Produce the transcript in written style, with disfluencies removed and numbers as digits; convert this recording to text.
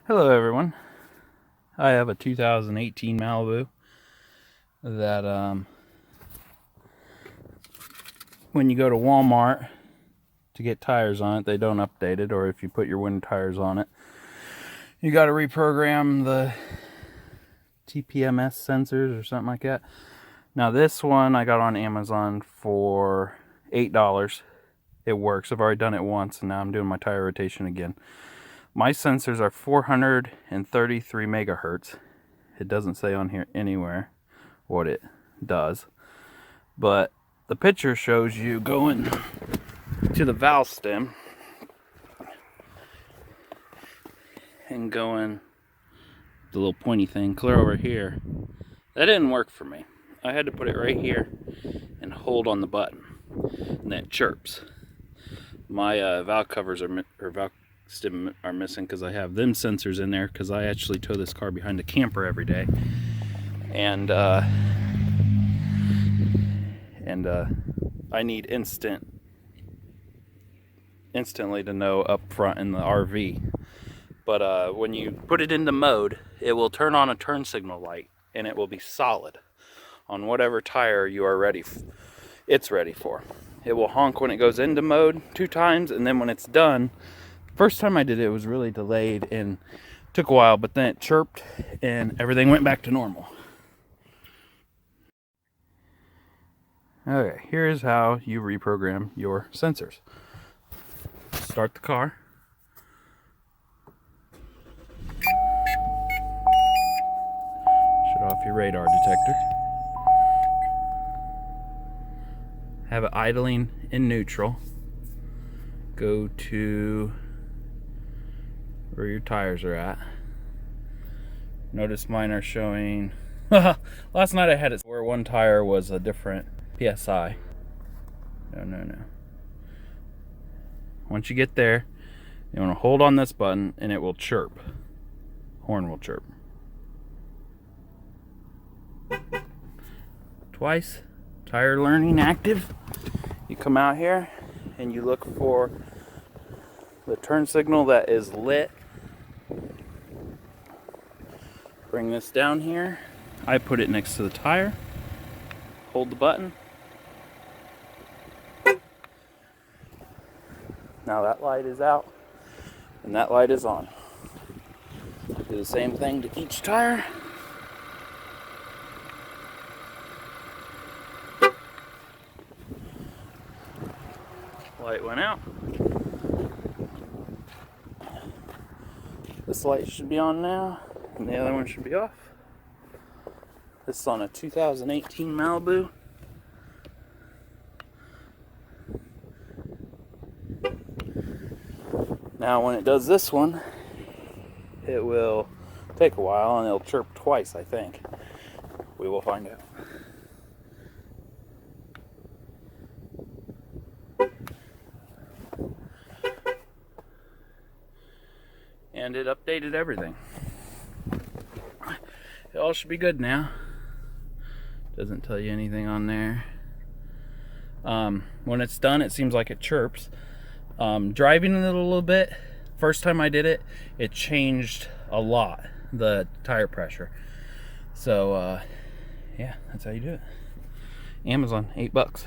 Hello everyone. I have a 2018 Malibu that when you go to Walmart to get tires on it, they don't update it, or if you put your winter tires on it, you got to reprogram the TPMS sensors or something like that. Now this one I got on Amazon for $8. It works. I've already done it once and now I'm doing my tire rotation again. My sensors are 433 megahertz. It doesn't say on here anywhere what it does, but the picture shows you going to the valve stem and going the little pointy thing clear over here. That didn't work for me. I had to put it right here and hold on the button, and that chirps. My valve covers valve stem are missing because I have them sensors in there because I actually tow this car behind a camper every day, and I need instantly to know up front in the RV. But when you put it into mode, it will turn on a turn signal light, and it will be solid on whatever tire you are it's ready for. It will honk when it goes into mode 2 times, and then when it's done, first time I did it, it was really delayed and took a while, but then it chirped and everything went back to normal. Okay, here's how you reprogram your sensors. Start the car. Shut off your radar detector. Have it idling in neutral. Go to where your tires are at. Notice mine are showing last night I had it where one tire was a different PSI. No. Once you get there, you want to hold on this button and it will chirp. Horn will chirp. Twice. Tire learning active. You come out here and you look for the turn signal that is lit. Bring this down here. I put it next to the tire. Hold the button. Now that light is out and that light is on. Do the same thing to each tire. Light went out. This light should be on now, and the other one should be off. This is on a 2018 Malibu. Now when it does this one, it will take a while and it'll chirp twice, I think. We will find out. And it updated everything. It all should be good now. Doesn't tell you anything on there. When it's done, it seems like it chirps. Driving it a little bit, first time I did it, it changed a lot, the tire pressure. So, yeah, that's how you do it. Amazon, $8.